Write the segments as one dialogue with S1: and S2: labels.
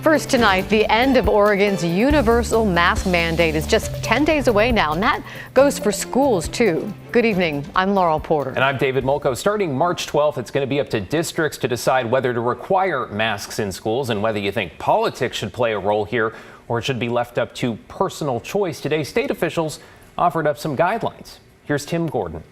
S1: First tonight, the end of Oregon's universal mask mandate is just 10 days away now, and that goes for schools, too. Good evening. I'm Laurel Porter.
S2: And I'm David Molko. Starting March 12th, it's going to be up to districts to decide whether to require masks in schools and whether you think politics should play a role here or it should be left up to personal choice. Today, state officials offered up some guidelines. Here's Tim Gordon.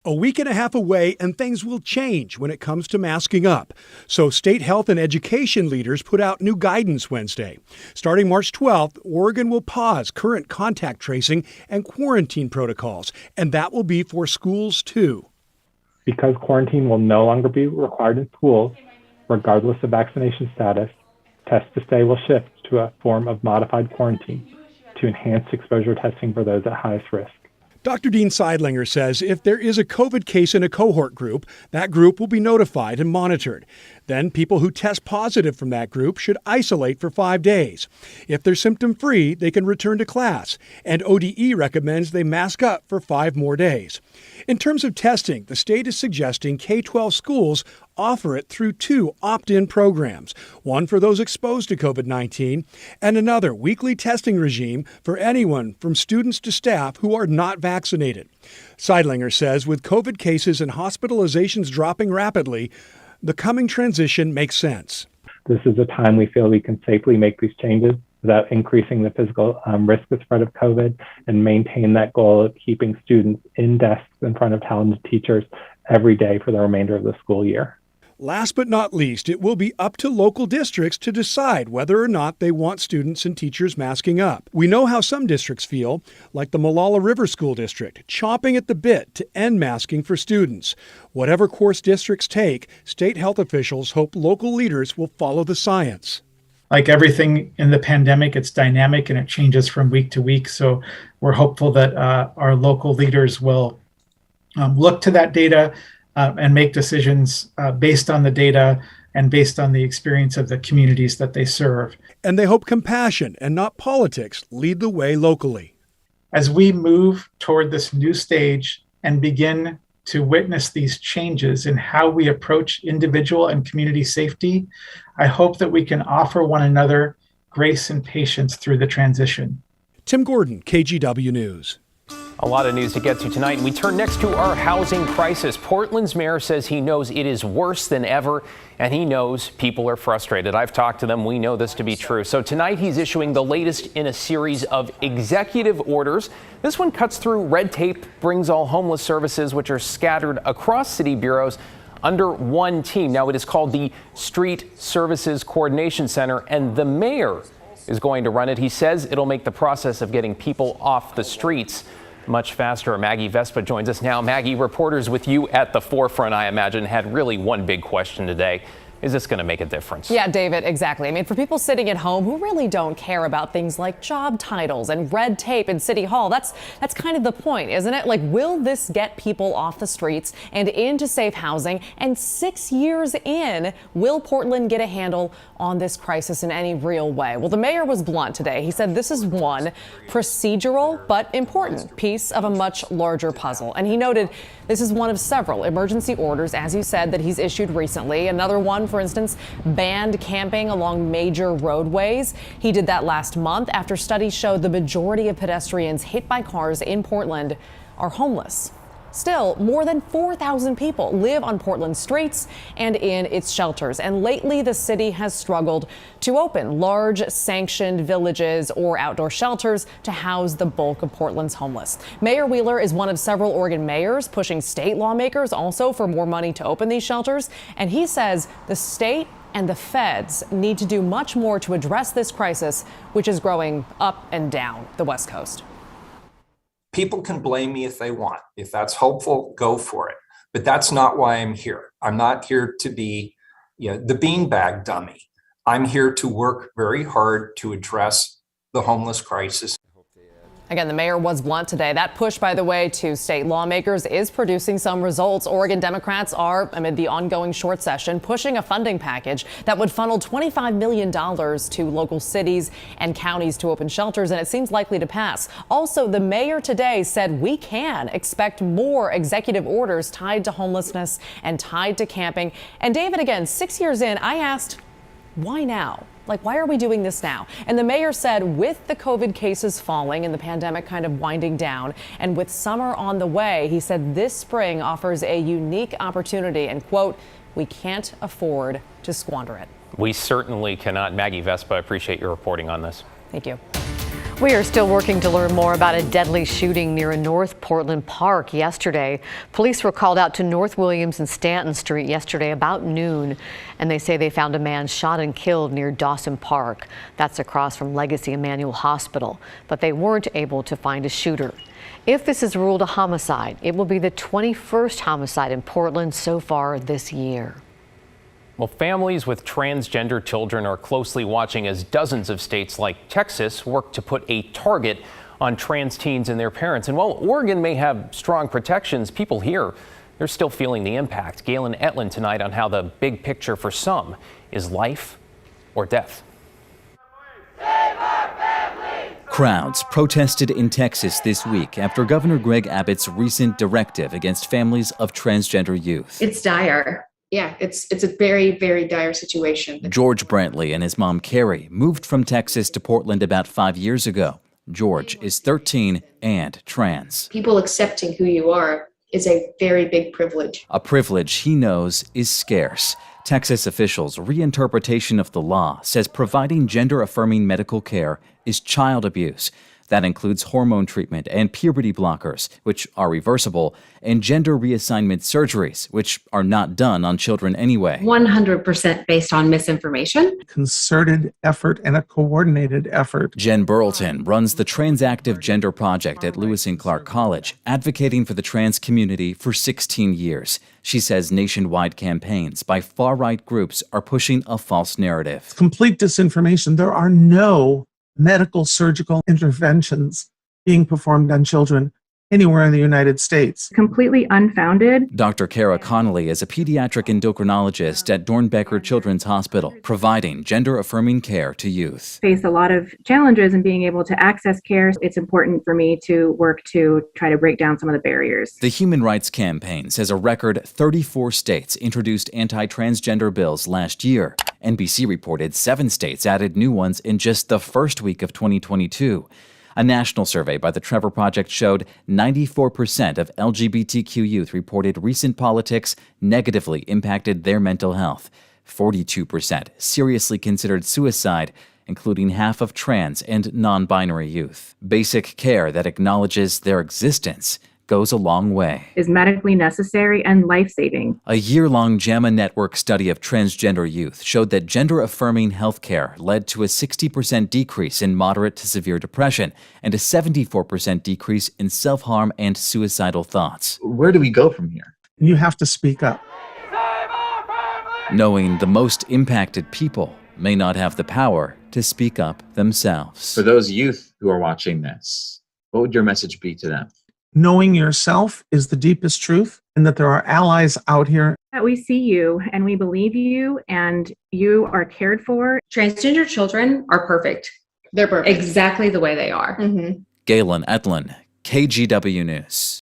S3: A week and a half away, and things will change when it comes to masking up. So state health and education leaders put out new guidance Wednesday. Starting March 12th, Oregon will pause current contact tracing and quarantine protocols, and that will be for schools too.
S4: Because quarantine will no longer be required in schools, regardless of vaccination status, Test to Stay will shift to a form of modified quarantine to enhance exposure testing for those at highest risk.
S3: Dr. Dean Seidlinger says if there is a COVID case in a cohort group, that group will be notified and monitored. Then people who test positive from that group should isolate for 5 days. If they're symptom-free, they can return to class, and ODE recommends they mask up for 5 more days. In terms of testing, the state is suggesting K-12 schools offer it through 2 opt-in programs, one for those exposed to COVID-19 and another weekly testing regime for anyone from students to staff who are not vaccinated. Seidlinger says with COVID cases and hospitalizations dropping rapidly, the coming transition makes sense.
S4: This is a time we feel we can safely make these changes without increasing the physical risk of spread of COVID and maintain that goal of keeping students in desks in front of talented teachers every day for the remainder of the school year.
S3: Last but not least, it will be up to local districts to decide whether or not they want students and teachers masking up. We know how some districts feel, like the Molalla River School District, chomping at the bit to end masking for students. Whatever course districts take, state health officials hope local leaders will follow the science.
S5: Like everything in the pandemic, it's dynamic and it changes from week to week. So we're hopeful that our local leaders will look to that data and make decisions based on the data and based on the experience of the communities that they serve.
S3: And they hope compassion and not politics lead the way locally.
S5: As we move toward this new stage and begin to witness these changes in how we approach individual and community safety, I hope that we can offer one another grace and patience through the transition.
S3: Tim Gordon, KGW News.
S2: A lot of news to get to tonight. We turn next to our housing crisis. Portland's mayor says he knows it is worse than ever, and he knows people are frustrated. I've talked to them. We know this to be true. So tonight he's issuing the latest in a series of executive orders. This one cuts through red tape, brings all homeless services, which are scattered across city bureaus, under one team. Now it is called the Street Services Coordination Center, and the mayor is going to run it. He says it'll make the process of getting people off the streets much faster. Maggie Vespa joins us now. Maggie, reporters with you at the forefront, I imagine, had really one big question today. Is this going to make a difference?
S6: Yeah, David, exactly. I mean, for people sitting at home who really don't care about things like job titles and red tape in City Hall, that's kind of the point, isn't it? Like, will this get people off the streets and into safe housing? And 6 years in, will Portland get a handle on this crisis in any real way? Well, the mayor was blunt today. He said this is one procedural but important piece of a much larger puzzle. And he noted this is one of several emergency orders, as you said, that he's issued recently. Another one, for instance, banned camping along major roadways. He did that last month after studies showed the majority of pedestrians hit by cars in Portland are homeless. Still, more than 4,000 people live on Portland's streets and in its shelters. And lately, the city has struggled to open large sanctioned villages or outdoor shelters to house the bulk of Portland's homeless. Mayor Wheeler is one of several Oregon mayors pushing state lawmakers also for more money to open these shelters. And he says the state and the feds need to do much more to address this crisis, which is growing up and down the West Coast.
S7: People can blame me if they want. If that's hopeful, go for it. But that's not why I'm here. I'm not here to be, the beanbag dummy. I'm here to work very hard to address the homeless crisis.
S6: Again, the mayor was blunt today. That push, by the way, to state lawmakers is producing some results. Oregon Democrats are, amid the ongoing short session, pushing a funding package that would funnel $25 million to local cities and counties to open shelters, and it seems likely to pass. Also, the mayor today said we can expect more executive orders tied to homelessness and tied to camping. And David, again, 6 years in, I asked, why now? Like, why are we doing this now? And the mayor said with the COVID cases falling and the pandemic kind of winding down, and with summer on the way, he said this spring offers a unique opportunity and, quote, we can't afford to squander it.
S2: We certainly cannot. Maggie Vespa, I appreciate your reporting on this.
S6: Thank you.
S1: We are still working to learn more about a deadly shooting near a North Portland park yesterday. Police were called out to North Williams and Stanton Street yesterday about noon, and they say they found a man shot and killed near Dawson Park. That's across from Legacy Emmanuel Hospital, but they weren't able to find a shooter. If this is ruled a homicide, it will be the 21st homicide in Portland so far this year.
S2: Well, families with transgender children are closely watching as dozens of states like Texas work to put a target on trans teens and their parents. And while Oregon may have strong protections, people here, they're still feeling the impact. Galen Etlin tonight on how the big picture for some is life or death.
S8: Crowds protested in Texas this week after Governor Greg Abbott's recent directive against families of transgender youth.
S9: It's dire. Yeah, it's a very, very dire situation.
S8: George Brantley and his mom, Carrie, moved from Texas to Portland about 5 years ago. George is 13 and trans.
S9: People accepting who you are is a very big privilege.
S8: A privilege he knows is scarce. Texas officials' reinterpretation of the law says providing gender-affirming medical care is child abuse. That includes hormone treatment and puberty blockers, which are reversible, and gender reassignment surgeries, which are not done on children anyway.
S9: 100% based on misinformation.
S5: Concerted effort and a coordinated effort.
S8: Jen Burleton runs the Transactive Gender Project at Lewis and Clark College, advocating for the trans community for 16 years. She says nationwide campaigns by far-right groups are pushing a false narrative.
S5: Complete disinformation. There are no medical surgical interventions being performed on children anywhere in the United States.
S10: Completely unfounded.
S8: Dr. Kara Connolly is a pediatric endocrinologist at Dornbecker Children's Hospital, providing gender-affirming care to youth.
S10: Face a lot of challenges in being able to access care. It's important for me to work to try to break down some of the barriers.
S8: The Human Rights Campaign says a record 34 states introduced anti-transgender bills last year. NBC reported 7 states added new ones in just the first week of 2022. A national survey by the Trevor Project showed 94% of LGBTQ youth reported recent politics negatively impacted their mental health. 42% seriously considered suicide, including half of trans and non-binary youth. Basic care that acknowledges their existence goes a long way.
S10: Is medically necessary and life-saving.
S8: A year-long JAMA Network study of transgender youth showed that gender-affirming healthcare led to a 60% decrease in moderate to severe depression and a 74% decrease in self-harm and suicidal thoughts.
S11: Where do we go from here?
S5: You have to speak up.
S8: Knowing the most impacted people may not have the power to speak up themselves.
S11: For those youth who are watching this, what would your message be to them?
S5: Knowing yourself is the deepest truth, and that there are allies out here.
S10: That we see you and we believe you and you are cared for.
S9: Transgender children are perfect. They're perfect. Exactly the way they are.
S8: Galen Etlin, KGW News.